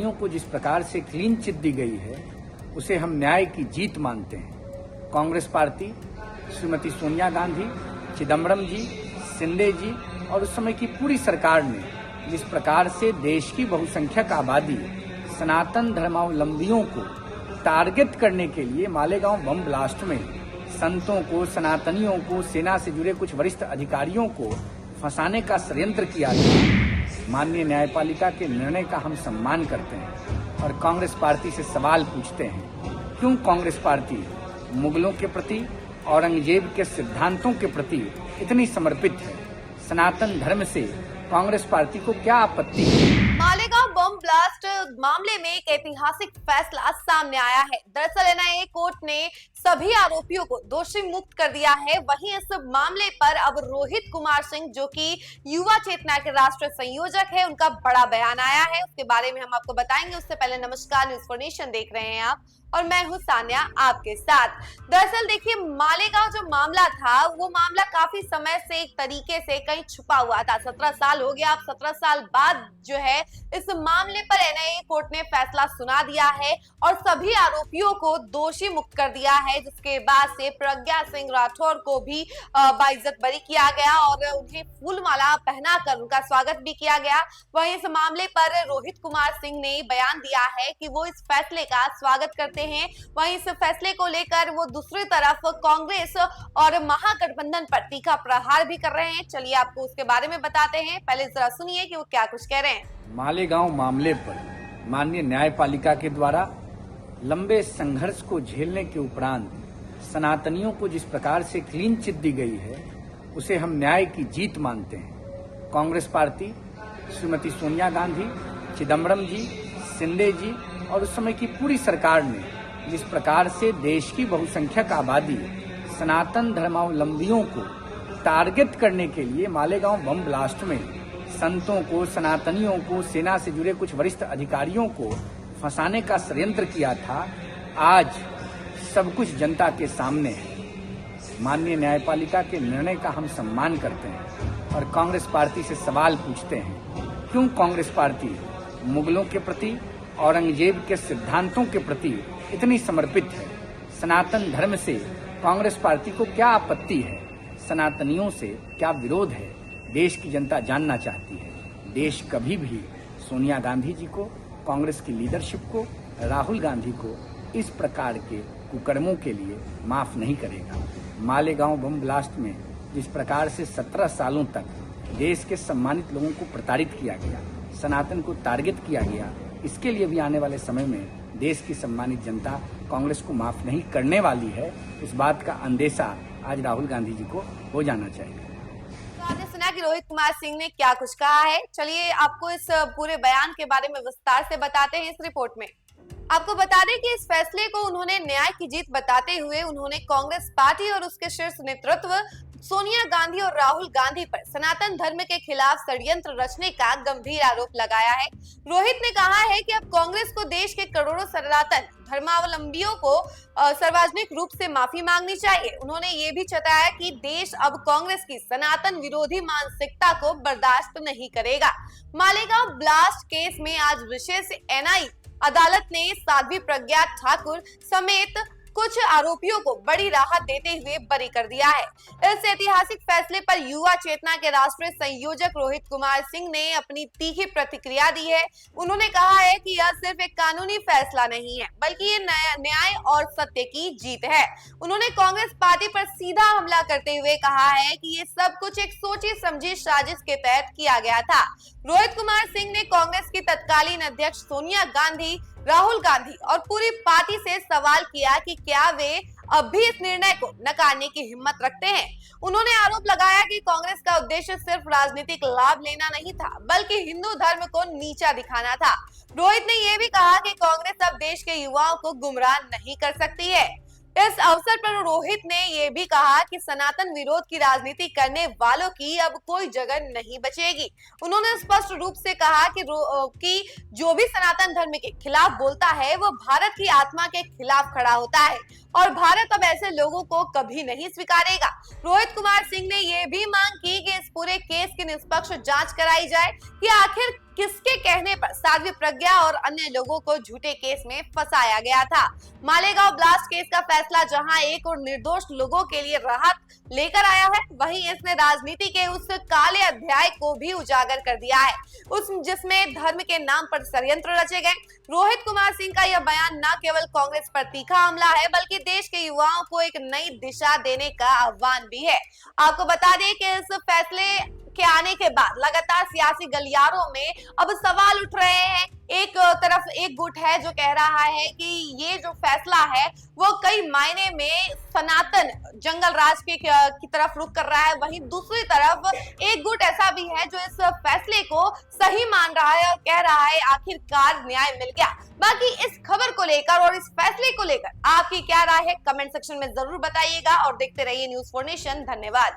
सनातनियों को जिस प्रकार से क्लीन चिट दी गई है उसे हम न्याय की जीत मानते हैं। कांग्रेस पार्टी, श्रीमती सोनिया गांधी, चिदम्बरम जी, शिंदे जी और उस समय की पूरी सरकार ने जिस प्रकार से देश की बहुसंख्यक आबादी सनातन धर्मावलंबियों को टारगेट करने के लिए मालेगांव बम ब्लास्ट में संतों को, सनातनियों को, सेना से जुड़े कुछ वरिष्ठ अधिकारियों को फंसाने का षड्यंत्र किया गया। माननीय न्यायपालिका के निर्णय का हम सम्मान करते हैं और कांग्रेस पार्टी से सवाल पूछते हैं, क्यों कांग्रेस पार्टी मुगलों के प्रति, औरंगजेब के सिद्धांतों के प्रति इतनी समर्पित है? सनातन धर्म से कांग्रेस पार्टी को क्या आपत्ति है? मालेगांव बम ब्लास्ट मामले में एक ऐतिहासिक फैसला सामने आया है। दरअसल एनआईए कोर्ट ने सभी आरोपियों को दोषी मुक्त कर दिया है। वहीं इस मामले पर अब रोहित कुमार सिंह, जो कि युवा चेतना के राष्ट्रीय संयोजक है, उनका बड़ा बयान आया है। उसके बारे में हम आपको बताएंगे। उससे पहले नमस्कार, न्यूज़ फॉर नेशन देख रहे हैं आप और मैं हूं सान्या आपके साथ। दरअसल देखिए, मालेगांव जो मामला था वो मामला काफी समय से एक तरीके से कहीं छुपा हुआ था। 17 साल हो गया। अब 17 साल बाद जो है इस मामले पर एनआईए कोर्ट ने फैसला सुना दिया है और सभी आरोपियों को दोषी मुक्त कर दिया है, जिसके बाद से प्रज्ञा सिंह राठौर को भी बाइज्जत बरी किया गया और उन्हें फूलमाला पहनाकर उनका स्वागत भी किया गया। वहीं इस मामले पर रोहित कुमार सिंह ने बयान दिया है कि वो इस फैसले का स्वागत करते हैं। वहीं इस फैसले को लेकर वो दूसरी तरफ कांग्रेस और महागठबंधन पर तीखा प्रहार भी कर रहे हैं। चलिए आपको उसके बारे में बताते हैं। पहले जरा सुनिए कि वो क्या कुछ कह रहे हैं। मालेगांव मामले पर माननीय न्यायपालिका के द्वारा लंबे संघर्ष को झेलने के उपरांत सनातनियों को जिस प्रकार से क्लीन चिट दी गई है उसे हम न्याय की जीत मानते हैं। कांग्रेस पार्टी, श्रीमती सोनिया गांधी, चिदम्बरम जी, शिंदे जी और उस समय की पूरी सरकार ने जिस प्रकार से देश की बहुसंख्यक आबादी सनातन धर्मावलंबियों को टारगेट करने के लिए मालेगांव बम ब्लास्ट में संतों को, सनातनियों को, सेना से जुड़े कुछ वरिष्ठ अधिकारियों को फंसाने का षड्यंत्र किया था, आज सब कुछ जनता के सामने है। माननीय न्यायपालिका के निर्णय का हम सम्मान करते हैं और कांग्रेस पार्टी से सवाल पूछते हैं, क्यों कांग्रेस पार्टी मुगलों के प्रति, औरंगजेब के सिद्धांतों के प्रति इतनी समर्पित है? सनातन धर्म से कांग्रेस पार्टी को क्या आपत्ति है? सनातनियों से क्या विरोध है? देश की जनता जानना चाहती है। देश कभी भी सोनिया गांधी जी को, कांग्रेस की लीडरशिप को, राहुल गांधी को इस प्रकार के कुकर्मों के लिए माफ नहीं करेगा। मालेगांव बम ब्लास्ट में जिस प्रकार से 17 सालों तक देश के सम्मानित लोगों को प्रताड़ित किया गया, सनातन को टारगेट किया गया, इसके लिए भी आने वाले समय में देश की सम्मानित जनता कांग्रेस को माफ नहीं करने वाली है। इस बात का अंदेशा आज राहुल गांधी जी को हो जाना चाहिए। आपने सुना कि रोहित कुमार सिंह ने क्या कुछ कहा है। चलिए आपको इस पूरे बयान के बारे में विस्तार से बताते हैं इस रिपोर्ट में। आपको बता दें कि इस फैसले को उन्होंने न्याय की जीत बताते हुए उन्होंने कांग्रेस पार्टी और उसके शीर्ष नेतृत्व सोनिया गांधी और राहुल गांधी पर सनातन धर्म के खिलाफ षड्यंत्र रचने का गंभीर आरोप लगाया है। रोहित ने कहा है कि अब कांग्रेस को देश के करोड़ों सनातन धर्मावलंबियों को सार्वजनिक रूप से माफी मांगनी चाहिए। उन्होंने ये भी जताया कि देश अब कांग्रेस की सनातन विरोधी मानसिकता को बर्दाश्त नहीं करेगा। मालेगांव ब्लास्ट केस में आज विशेष एनआईए अदालत ने साध्वी प्रज्ञा ठाकुर समेत कुछ आरोपियों को बड़ी राहत देते हुए बरी कर दिया है। इस ऐतिहासिक फैसले पर युवा चेतना के राष्ट्रीय संयोजक रोहित कुमार सिंह ने अपनी तीखी प्रतिक्रिया दी है। उन्होंने कहा है कि यह सिर्फ एक कानूनी फैसला नहीं है, बल्कि ये न्याय और सत्य की जीत है। उन्होंने कांग्रेस पार्टी पर सीधा हमला करते हुए कहा है कि ये सब कुछ एक सोची समझी साजिश के तहत किया गया था। रोहित कुमार सिंह ने कांग्रेस की तत्कालीन अध्यक्ष सोनिया गांधी, राहुल गांधी और पूरी पार्टी से सवाल किया कि क्या वे अब भी इस निर्णय को नकारने की हिम्मत रखते हैं। उन्होंने आरोप लगाया कि कांग्रेस का उद्देश्य सिर्फ राजनीतिक लाभ लेना नहीं था, बल्कि हिंदू धर्म को नीचा दिखाना था। रोहित ने यह भी कहा कि कांग्रेस अब देश के युवाओं को गुमराह नहीं कर सकती है। इस अवसर पर रोहित ने यह भी कहा कि सनातन विरोध की राजनीति करने वालों की अब कोई जगह नहीं बचेगी। उन्होंने स्पष्ट रूप से कहा कि जो भी सनातन धर्म के खिलाफ बोलता है वो भारत की आत्मा के खिलाफ खड़ा होता है और भारत अब ऐसे लोगों को कभी नहीं स्वीकारेगा। रोहित कुमार सिंह ने यह भी मांग की कि इस पूरे केस की निष्पक्ष जांच कराई जाए कि आखिर किसके कहने पर साध्वी प्रज्ञा और अन्य लोगों को झूठे केस में फंसाया गया था। मालेगांव ब्लास्ट केस का फैसला जहां एक और निर्दोष लोगों के लिए राहत लेकर आया है, वहीं इसने राजनीति के उस काले अध्याय को भी उजागर कर दिया है, जिसमें धर्म के नाम पर षड्यंत्र रचे गए। रोहित कुमार सिंह का यह बयान न केवल कांग्रेस पर तीखा हमला है, बल्कि देश के युवाओं को एक नई दिशा देने का आह्वान भी है। आपको बता दें कि इस फैसले के आने के बाद लगातार सियासी गलियारों में अब सवाल उठ रहे हैं। एक तरफ एक गुट है जो कह रहा है कि ये जो फैसला है वो कई मायने में सनातन जंगल राज की तरफ रुख कर रहा है, वहीं दूसरी तरफ एक गुट ऐसा भी है जो इस फैसले को सही मान रहा है और कह रहा है आखिरकार न्याय मिल गया। बाकी इस खबर को लेकर और इस फैसले को लेकर आपकी क्या राय है, कमेंट सेक्शन में जरूर बताइएगा और देखते रहिए न्यूज़4 नेशन। धन्यवाद।